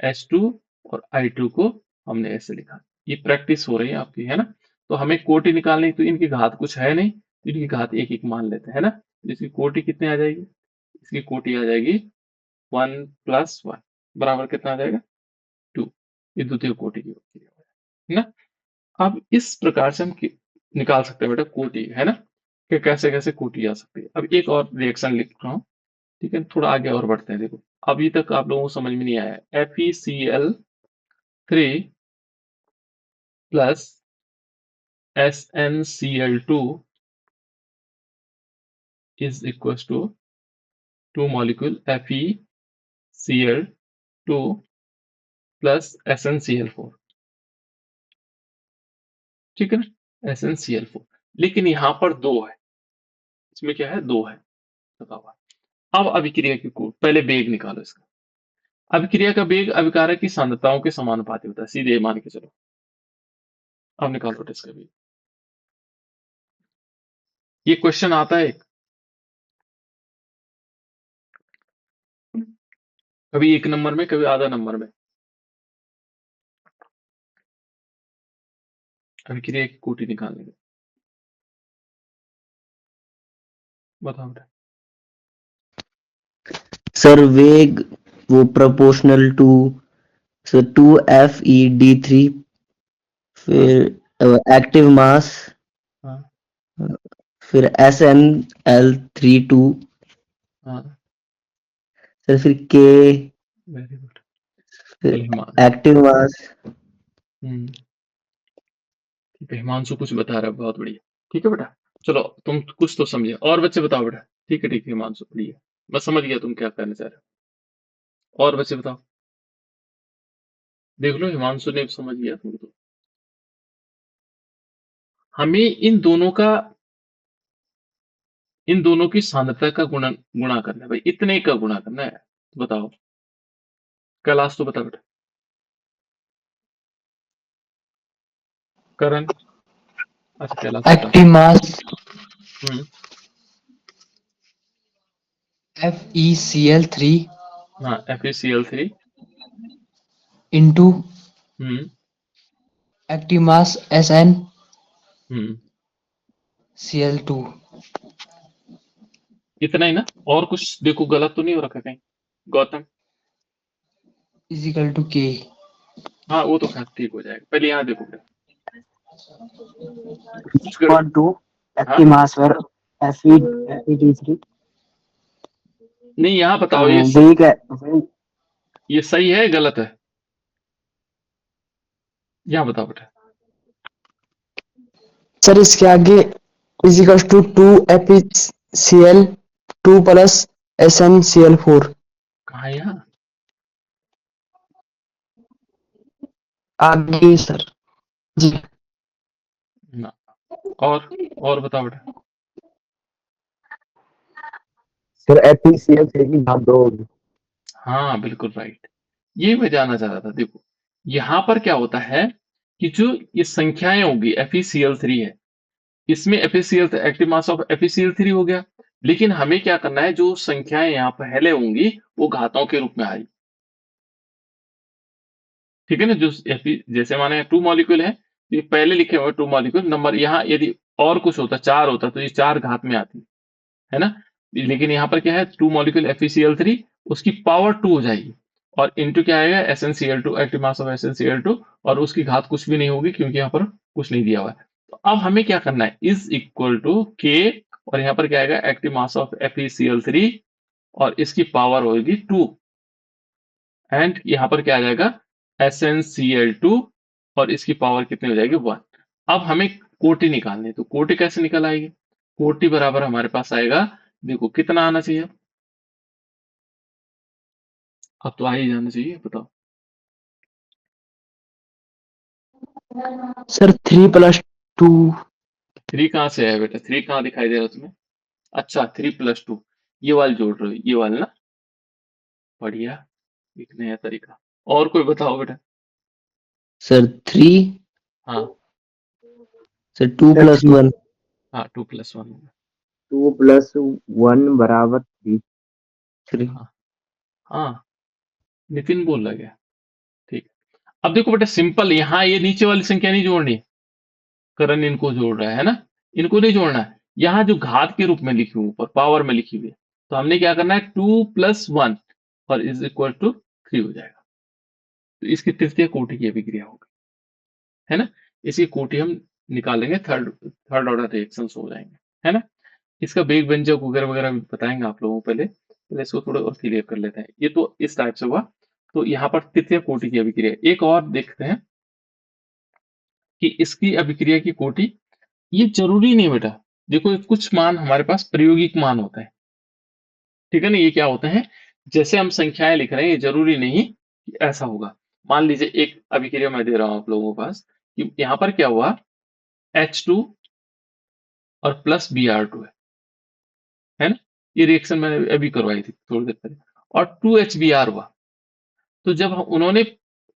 H2 और I2 को हमने ऐसे लिखा। ये प्रैक्टिस हो रही है आपकी, है ना। तो हमें कोटि निकालनी, तो इनकी घात कुछ है नहीं, तो इनकी घात एक एक मान लेते हैं, है ना। तो इसकी कोटि कितनी आ जाएगी, इसकी कोटि आ जाएगी 1+1 बराबर कितना आ जाएगा 2। ये द्वितीय कोटि की होती है ना। अब इस प्रकार से हम निकाल सकते हैं बेटा कोटि, है ना, कि कैसे कैसे कोटि आ सकती है। अब एक और रिएक्शन लिख रहा हूँ, ठीक है, थोड़ा आगे और बढ़ते हैं। देखो अभी तक आप लोगों को समझ में नहीं आया। FeCl3 plus SnCl2 is equals to 2 molecule FeCl2 plus SnCl4। ठीक है ना, SnCl4। लेकिन यहां पर दो है, इसमें क्या है, दो है, बताओ। अब अभिक्रिया की को पहले वेग निकालो इसका। अभिक्रिया का वेग अभिकारक की सांद्रताओं के समानुपाती होता है, सीधे मान के चलो। अब निकालो बेटा इसका वेग। ये क्वेश्चन आता है एक, कभी 1 नंबर में, कभी आधा नंबर में। अभिक्रिया की कोटि निकालने के, बताओ बेटा। सर वेग वो प्रोपोर्शनल टू सर 2FeD3 हाँ, फिर एक्टिव मास हाँ, फिर SnL32 हाँ, सर फिर K वेरी गुड। फिर चलो एक्टिव मास ठीक है, हिमांशु कुछ बता रहा है, बहुत बढ़िया। ठीक है बेटा, चलो तुम कुछ तो समझे, और बच्चे बताओ बेटा। ठीक है, ठीक है हिमांशु, बढ़िया, मैं समझ गया तुम क्या कहना चाह रहे हो। और बच्चे बताओ, देख लो हिमांशु ने भी समझ गया तुम तो। हमें इन दोनों की सांद्रता का गुणा करना है भाई, इतने का गुणा करना है। तो बताओ, कैलाश तो बता बेटा। करण, अच्छा कैलाश बता। एक्टिव मास हम्म, FeCl3 हाँ, FeCl3 इंटू हम्म, एक्टिव मास हम्म, SnCl2 इतना ही ना, और कुछ देखो गलत तो नहीं हो रखा कहीं, गौतम। Is equal to K। हाँ वो तो खैर ठीक हो जाएगा, पहले यहाँ देखो बेटा, कुछ गड़ इक्वल टू हाँ, एक्टिव मास फॉर FeD3 नहीं यहाँ बताओ, weak है weak ये सही है गलत है, यहाँ बताओ बेटा। सर इसके आगे is equal to 2FeCl2 plus SnCl4 कहाँ है यहाँ, आगे सर जी। ना, और बताओ बेटा। फिर FeCl3 की घात 2 होगी। हाँ बिल्कुल राइट, ये मैं जानना चाह रहा था। देखो यहाँ पर क्या होता है कि जो ये संख्याएं होगी, FeCl3 है, इसमें FeCl active mass of FeCl3 हो गया। लेकिन हमें क्या करना है, जो संख्याएं यहाँ पहले होंगी वो घातों के रूप में आई। ठीक है ना, जो जैसे माने 2 मॉलिक्यूल है, ये पहले लिखे हुए 2 मॉलिक्यूल नंबर, यहाँ यदि और कुछ होता, 4 होता, तो ये 4 घात में आती, है ना। लेकिन यहाँ पर क्या है, 2 मॉलिक्यूल FeCl3, उसकी पावर 2 हो जाएगी, और इनटू क्या आएगा, SnCl2, active mass of SnCl2, और उसकी घात कुछ भी नहीं होगी क्योंकि यहाँ पर कुछ नहीं दिया हुआ है। तो अब हमें क्या करना है, इज इक्वल टू K, और यहाँ पर क्या आएगा, एक्टिव मास ऑफ FeCl3, और इसकी पावर होगी 2, एंड यहाँ पर क्या आ जाएगा, SnCl2, और इसकी पावर कितनी हो जाएगी, 1। अब हमें कोटि निकालनी है, तो कोटि कैसे निकल आएगी, कोटि बराबर हमारे पास आएगा, देखो कितना आना चाहिए, अब तो आ ही जाना चाहिए, बताओ। सर 3 + 2 3 कहाँ से है बेटा? 3 कहाँ दिखाई दे रहा है तुम्हें? अच्छा, 3 + 2, ये वाले जोड़ रहे हो, ये वाले ना। बढ़िया, एक नया तरीका। और कोई बताओ बेटा। सर 3, हाँ सर 2 सर + 1, हाँ, 2 + 1 होगा। 2 + 1 = 3। 3। हाँ हाँ, नितिन बोल रहा क्या? ठीक। अब देखो बेटा, सिंपल, यहाँ ये नीचे वाली संख्या नहीं जोड़नी। करण इनको जोड़ रहा है ना, इनको नहीं जोड़ना है। यहाँ जो घात के रूप में लिखी हुई, ऊपर पावर में लिखी हुई है, तो हमने क्या करना है, 2 + 1 और = 3 हो जाएगा। तो इसकी तृतीय कोटि की अभिक्रिया होगी, है ना। इसकी कोटि हम निकालेंगे, थर्ड थर्ड ऑर्डर रिएक्शंस हो जाएंगे, है ना। इसका वेग व्यंजक वगैरह वगैरह भी बताएंगे आप लोगों को। पहले इसको थोड़ा और क्लियर कर लेते हैं। ये तो इस टाइप से हुआ। तो यहाँ पर तृतीय कोटि की अभिक्रिया, एक और देखते हैं कि इसकी अभिक्रिया की कोटि। ये जरूरी नहीं बेटा, देखो कुछ मान हमारे पास प्रायोगिक मान होते हैं, ठीक है ना। ये क्या होते हैं, जैसे हम संख्याएं लिख रहे हैं, ये जरूरी नहीं कि ऐसा होगा। मान लीजिए एक अभिक्रिया मैं दे रहा हूं आप लोगों के पास, कि यहाँ पर क्या हुआ, H2 और प्लस Br2 है ना। ये रिएक्शन मैंने अभी करवाई थी थोड़ी देर पहले, और 2HBr हुआ। तो जब उन्होंने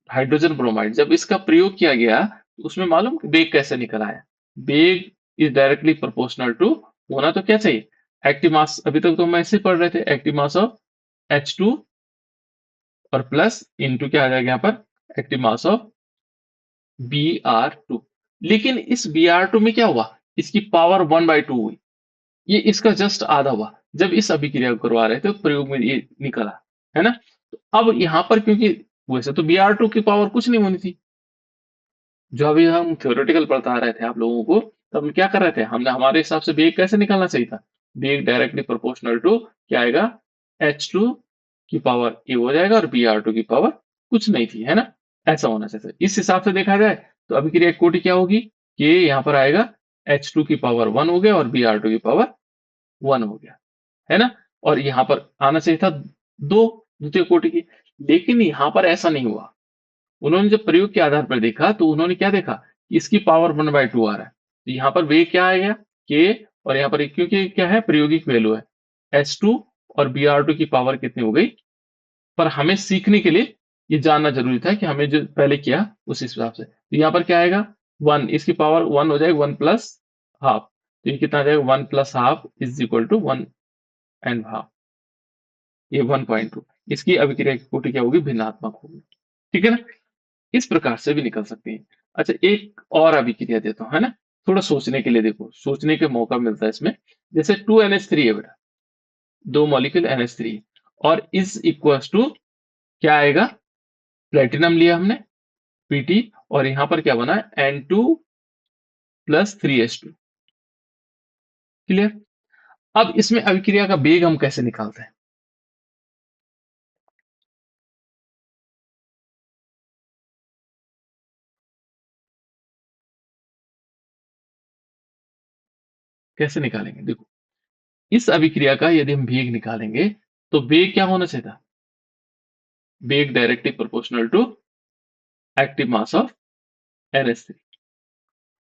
हाइड्रोजन ब्रोमाइड, जब इसका प्रयोग किया गया, तो उसमें मालूम बेग कैसे निकल आया। बेग इज डायरेक्टली प्रोपोर्शनल टू, होना तो क्या चाहिए, एक्टिव मास। अभी तक तो हम ऐसे पढ़ रहे थे, एक्टिव मास ऑफ H2 और प्लस इनटू क्या आ जाएगा यहाँ पर, एक्टिव मास ऑफ Br2। लेकिन इस Br2 में क्या हुआ, इसकी पावर 1/2 हुई। ये इसका जस्ट आधा हुआ। जब इस अभिक्रिया को करवा रहे थे, प्रयोग में ये निकला, है ना। तो अब यहाँ पर क्योंकि वैसे तो Br2 की पावर कुछ नहीं होनी थी, जो अभी हम थ्योरेटिकल पढ़ा रहे थे आप लोगों को, तो हम क्या कर रहे थे, हमने हमारे हिसाब से बेग कैसे निकालना चाहिए था। बेग डायरेक्टली प्रोपोर्शनल टू क्या आएगा, H2 की पावर ए हो जाएगा और Br2 की पावर कुछ नहीं थी, है ना। ऐसा होना चाहिए। इस हिसाब से देखा जाए तो अभिक्रिया की कोटि क्या होगी, कि यहाँ पर आएगा H2 की पावर 1 हो गया और Br2 की पावर 1 हो गया, है ना। और यहाँ पर आना चाहिए था 2, द्वितीय कोटि की। लेकिन यहाँ पर ऐसा नहीं हुआ। उन्होंने जब प्रयोग के आधार पर देखा, तो उन्होंने क्या देखा कि इसकी पावर 1/2 आ रहा है। तो यहाँ पर वे क्या आएगा, के, और यहाँ पर क्योंकि क्या है, प्रायोगिक वैल्यू है, H2 और Br2 की पावर कितनी हो गई। पर हमें सीखने के लिए ये जानना जरूरी था कि हमें जो पहले किया उस हिसाब से। तो यहाँ पर क्या आएगा, 1, इसकी पावर 1 हो जाएगी, 1+½ तो ये कितना आ जाएगा, 1+½ = 1.5, ये 1.2। इसकी अभिक्रिया की कोटि क्या होगी, भिन्नात्मक होगी, ठीक है ना। इस प्रकार से भी निकल सकती है। अच्छा, एक और अभिक्रिया देता हूं, है ना। थोड़ा सोचने के लिए, देखो सोचने के मौका मिलता है इसमें। जैसे 2NH3 है बेटा, 2 मॉलिक्यूल NH3, और इज इक्वल्स टू क्या आएगा, प्लेटिनम लिया हमने Pt, और यहां पर क्या बना, N2+3H2। क्लियर। अब इसमें अभिक्रिया का वेग हम कैसे निकालते हैं, कैसे निकालेंगे, देखो इस अभिक्रिया का यदि हम वेग निकालेंगे, तो वेग क्या होना चाहिए था, वेग directly proportional to active mass of NH3।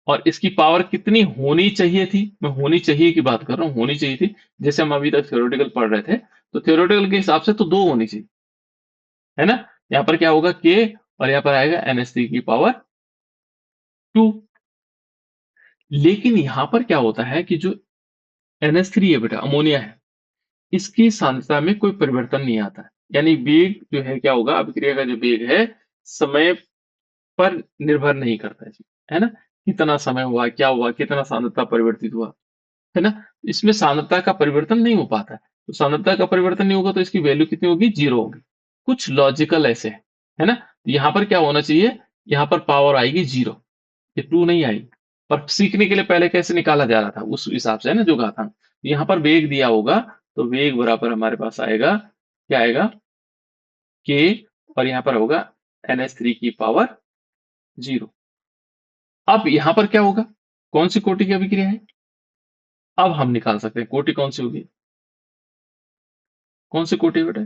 और इसकी पावर कितनी होनी चाहिए थी, मैं होनी चाहिए की बात कर रहा हूं, होनी चाहिए थी। जैसे हम अभी तक थ्योरेटिकल पढ़ रहे थे, तो थ्योरेटिकल के हिसाब से तो 2 होनी चाहिए, है ना। यहाँ पर क्या होगा, के, और यहाँ पर आएगा NH3 की पावर 2। लेकिन यहाँ पर क्या होता है कि जो NH3 है बेटा, अमोनिया है, इसकी सांद्रता में कोई परिवर्तन नहीं आता है। यानी वेग जो है क्या होगा, अभिक्रिया का जो वेग है, समय पर निर्भर नहीं करता है ना। कितना समय हुआ, क्या हुआ, कितना सांद्रता परिवर्तित हुआ, है ना। इसमें सांद्रता का परिवर्तन नहीं हो पाता है। तो सांद्रता का परिवर्तन नहीं होगा, तो इसकी वैल्यू कितनी होगी, 0 होगी। कुछ लॉजिकल ऐसे है ना। यहाँ पर क्या होना चाहिए, यहाँ पर पावर आएगी 0, ये 2 नहीं आएगी। पर सीखने के लिए पहले कैसे निकाला जा रहा था, उस हिसाब से है ना, जो घातांक। यहाँ पर वेग दिया होगा, तो वेग बराबर हमारे पास आएगा, क्या आएगा, के, और यहाँ पर होगा NH3 की पावर 0। अब यहाँ पर क्या होगा, कौन सी कोटि की अभिक्रिया है, अब हम निकाल सकते हैं कोटि कौन सी होगी, कौन सी कोटि बेटा,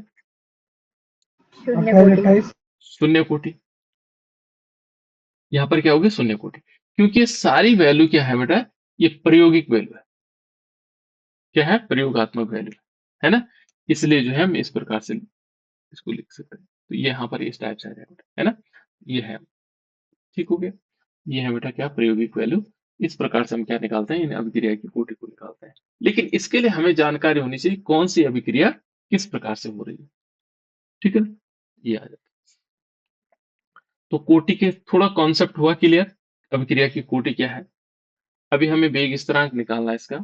शून्य कोटि। शून्य कोटि। यहाँ पर क्या होगी? शून्य कोटि। क्योंकि ये सारी वैल्यू क्या है बेटा? ये प्रायोगिक वैल्यू है। क्या है? प्रयोगात्मक वैल्यू है ना। इसलिए जो है हम इस प्रकार से इसको लिख सकते हैं। तो ये यहाँ पर इस टाइप से आ जाएगा बेटा, है ना। ये है, ठीक हो गया। ये है बेटा क्या? प्रायोगिक वैल्यू। इस प्रकार से हम क्या निकालते हैं? इन अभिक्रिया की कोटि को निकालते हैं। लेकिन इसके लिए हमें जानकारी होनी चाहिए कौन सी अभिक्रिया किस प्रकार से हो रही है, ठीक है ना। ये आ जाता है। तो कोटि के थोड़ा कॉन्सेप्ट हुआ क्लियर। अभिक्रिया की कोटि क्या है। अभी हमें वेग स्थिरांक निकालना है इसका,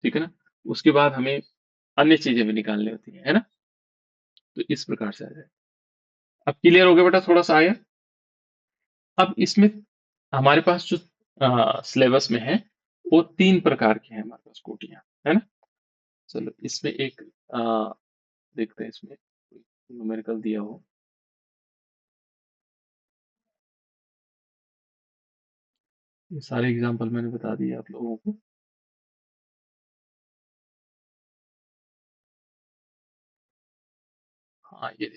ठीक है ना। उसके बाद हमें अन्य चीजें भी निकालनी होती है ना। तो इस प्रकार से आ जाए। अब क्लियर हो गया बेटा? थोड़ा सा आया। अब इसमें हमारे पास जो सिलेबस में है वो 3 प्रकार के हैं हमारे पास कोटियां, है ना। चलो इसमें एक देखते हैं, इसमें न्यूमेरिकल दिया हो। ये सारे एग्जांपल मैंने बता दिए आप लोगों को। हाँ, ये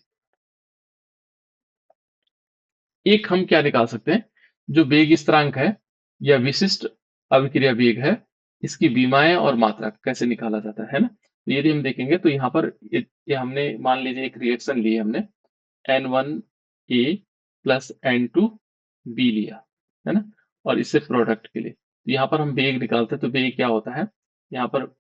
एक हम क्या निकाल सकते हैं, जो वेग स्थिरांक है या विशिष्ट अभिक्रिया वेग है, इसकी विमाएं और मात्रा कैसे निकाला जाता है ना। तो यदि हम देखेंगे तो यहाँ पर ये हमने मान लीजिए एक रिएक्शन ली हमने N1A प्लस N2B लिया, है ना। और इससे प्रोडक्ट के लिए तो यहाँ पर हम वेग निकालते हैं। तो वेग क्या होता है यहाँ पर?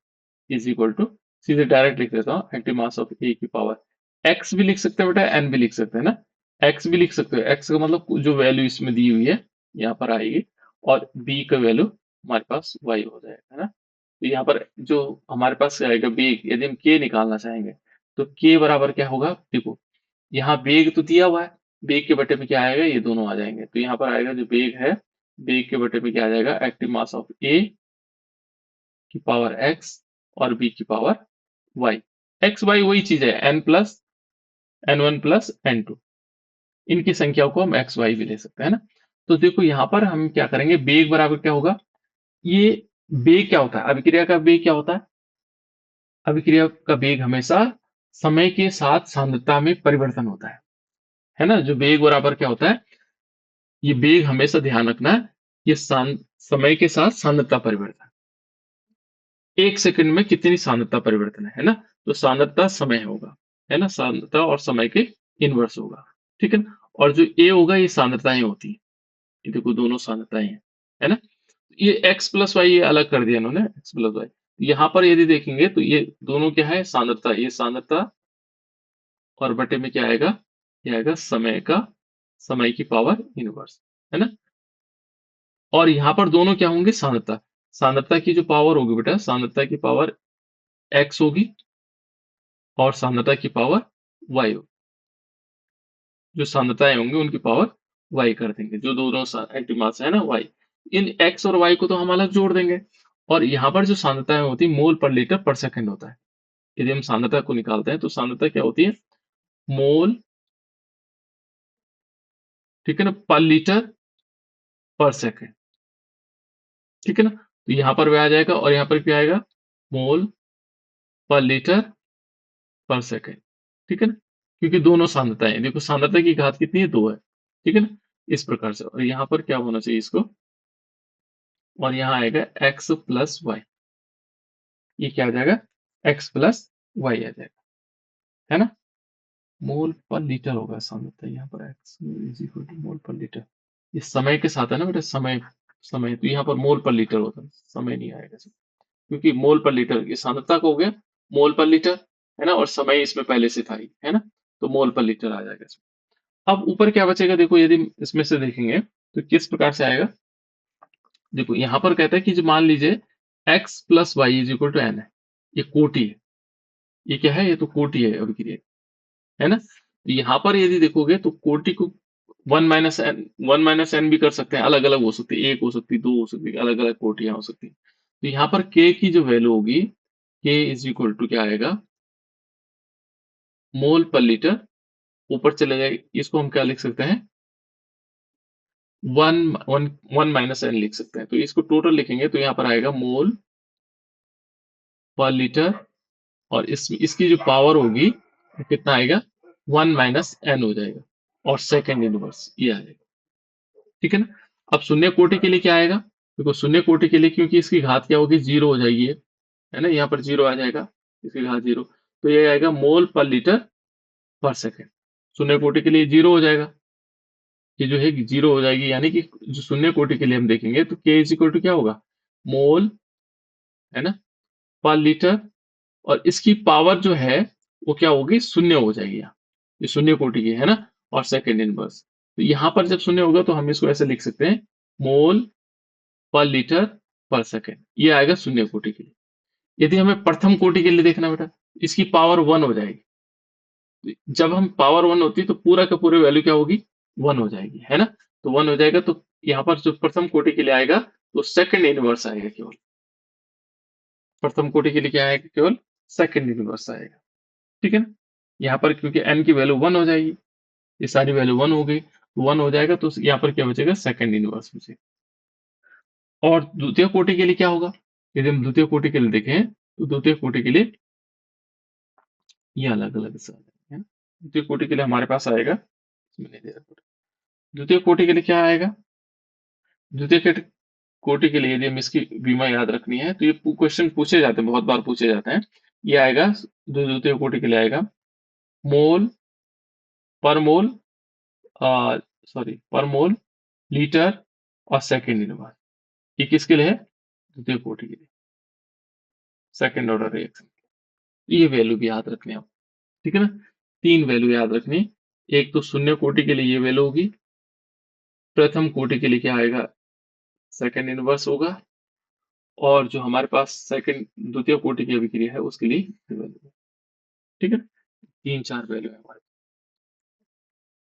इज इक्वल टू, सीधे डायरेक्ट लिख देता हूँ, एक्टिव मास ऑफ ए की पावर एक्स भी लिख सकते हैं बेटा, एन भी लिख सकते हैं ना। एक्स भी लिख सकते हो, एक्स का मतलब जो वैल्यू इसमें दी हुई है यहाँ पर आएगी, और बी का वैल्यू हमारे पास वाई हो जाएगा, है ना। तो यहाँ पर जो हमारे पास आएगा वेग, यदि हम के निकालना चाहेंगे तो के बराबर क्या होगा? देखो यहाँ वेग तो दिया हुआ है, वेग के बटे में क्या आएगा? ये दोनों आ जाएंगे। तो यहाँ पर आएगा जो वेग है, वेग के बटे में क्या आ जाएगा? एक्टिव मास ऑफ ए की पावर एक्स और बी की पावर वाई। एक्स वाई वही चीज है, N1 प्लस N2। इनकी संख्याओं को हम एक्स वाई भी ले सकते हैं ना। तो देखो यहाँ पर हम क्या करेंगे, वेग बराबर क्या होगा? ये वेग क्या होता है? अभिक्रिया का वेग क्या होता है? अभिक्रिया का वेग हमेशा समय के साथ सांद्रता में परिवर्तन होता है ना। जो वेग बराबर क्या होता है? ये वेग हमेशा ध्यान रखना है, ये समय के साथ सांद्रता परिवर्तन। 1 सेकंड में कितनी सांद्रता परिवर्तन है ना। तो सांद्रता समय होगा, है ना। सांद्रता और समय के इनवर्स होगा, ठीक है ना। और जो ए होगा ये सांद्रताएं होती है। ये देखो दोनों सांद्रताएं हैं, है ना। ये एक्स प्लस वाई अलग कर दिया इन्होंने, एक्स प्लस वाई। यहाँ पर यदि देखेंगे तो ये दोनों क्या है? सांद्रता। ये सांद्रता और बटे में क्या आएगा? ये आएगा समय की पावर इनवर्स, है ना। और यहाँ पर दोनों क्या होंगे? सांद्रता। सांद्रता की जो पावर होगी बेटा, सांद्रता की पावर एक्स होगी और सांद्रता की पावर वाई होगी। जो सांद्रताएं होंगी उनकी पावर वाई कर देंगे, जो दोनों एक्टिव मास है ना वाई। इन एक्स और वाई को तो हम अलग जोड़ देंगे। और यहाँ पर जो सांद्रताएं होती है मोल पर लीटर पर सेकंड होता है। यदि हम सांद्रता को निकालते हैं तो सांद्रता क्या होती है? मोल, ठीक है ना, पर लीटर पर सेकंड, ठीक है ना। तो यहाँ पर भी आ जाएगा और यहाँ पर क्या आएगा? मोल पर लीटर पर सेकंड, ठीक है ना। क्योंकि दोनों सांद्रताएं, देखो सांद्रता की घात कितनी है? 2 है, ठीक है ना। इस प्रकार से, और यहाँ पर क्या होना चाहिए इसको, और यहाँ आएगा एक्स प्लस वाई। ये क्या आ जाएगा? एक्स प्लस वाई आ जाएगा, है ना। मोल पर लीटर होगा सांद्रता, यहाँ पर एक्स इज इक्वल टू मोल पर लीटर। ये समय के साथ है ना बेटा, समय समय तो यहाँ पर मोल पर लीटर होता है, समय नहीं आएगा इसमें। क्योंकि मोल पर लीटर ये सांद्रता को हो गया मोल पर लीटर, है ना। और समय इसमें पहले से था ही, है ना। तो मोल पर लीटर आ जाएगा इसमें। अब ऊपर क्या बचेगा? देखो यदि इसमें से देखेंगे तो किस प्रकार से आएगा। देखो यहाँ पर कहता है कि जो मान लीजिए x plus Y is equal to N है, ये कोटि है। ये क्या है? ये तो कोटि है अभिक्रिया, है ना। तो यहाँ पर यदि देखोगे तो कोटि को 1 - n भी कर सकते हैं, अलग अलग हो सकती है, 1 हो सकती है, 2 हो सकती है, अलग अलग कोटियां हो सकती है। तो यहाँ पर k की जो वैल्यू होगी, k इज इक्वल टू क्या आएगा? मोल पर लीटर। ऊपर चले जाए, इसको हम क्या लिख सकते हैं? 1 - n लिख सकते हैं। तो इसको टोटल लिखेंगे तो यहाँ पर आएगा मोल पर लीटर, और इसकी जो पावर होगी वो कितना आएगा? 1 माइनस एन हो जाएगा और सेकंड इनवर्स ये आ जाएगा। ठीक है ना। अब शून्य कोटि के लिए क्या आएगा? देखो शून्य कोटि के लिए क्योंकि इसकी घात क्या होगी, 0 हो जाएगी है ना, यहाँ पर 0 आ जाएगा, इसकी घात 0, तो ये आएगा मोल पर लीटर पर सेकेंड। शून्य कोटि के लिए 0 हो जाएगा, ये जो है 0 हो जाएगी, यानी कि जो शून्य कोटि के लिए हम देखेंगे तो के इज इक्वल टू क्या होगा, मोल है ना पर लीटर, और इसकी पावर जो है वो क्या होगी, शून्य हो जाएगी यहाँ, ये शून्य कोटि की है ना, और सेकंड इनवर्स। तो यहाँ पर जब शून्य होगा तो हम इसको ऐसे लिख सकते हैं, मोल पर लीटर पर सेकेंड, ये आएगा शून्य कोटि के लिए। यदि हमें प्रथम कोटि के लिए देखना बेटा, इसकी पावर 1 हो जाएगी। जब हम पावर 1 होती है तो पूरा का पूरा वैल्यू क्या होगी, 1 हो जाएगी है ना, तो 1 हो जाएगा। तो यहाँ पर जो प्रथम कोटि के लिए आएगा तो सेकंड इनवर्स आएगा, केवल प्रथम कोटि के लिए क्या आएगा, केवल सेकंड इनवर्स आएगा। ठीक है ना। यहाँ पर क्योंकि n की वैल्यू 1 हो जाएगी, ये सारी वैल्यू 1 हो गई, 1 हो जाएगा, तो यहाँ पर क्या बचेगा, सेकंड इनवर्स बचेगा। और द्वितीय कोटि के लिए क्या होगा, यदि हम द्वितीय कोटि के लिए देखें तो द्वितीय कोटि के लिए ये अलग अलग है ना। द्वितीय कोटि के लिए हमारे पास आएगा, इसमें नहीं दे रहा। द्वितीय कोटि के लिए क्या आएगा, द्वितीय कोटि के लिए यदि हम इसकी बीमा याद रखनी है तो ये क्वेश्चन पूछे जाते हैं, बहुत बार पूछे जाते हैं। ये आएगा, द्वितीय कोटि के लिए आएगा मोल पर मोल, सॉरी पर मोल लीटर और सेकंड इनवर्स। ये किसके लिए है, द्वितीय कोटि के लिए, सेकंड ऑर्डर रिएक्शन। ये वैल्यू भी याद रखनी है आप, ठीक है ना। 3 वैल्यू याद रखनी, एक तो शून्य कोटि के लिए ये वैल्यू होगी, प्रथम कोटि के लिए क्या आएगा, सेकंड इनवर्स होगा, और जो हमारे पास सेकंड द्वितीय कोटि की अभिक्रिया है उसके लिए वैल्यू है। ठीक है, 3-4 वैल्यू है हमारे पास।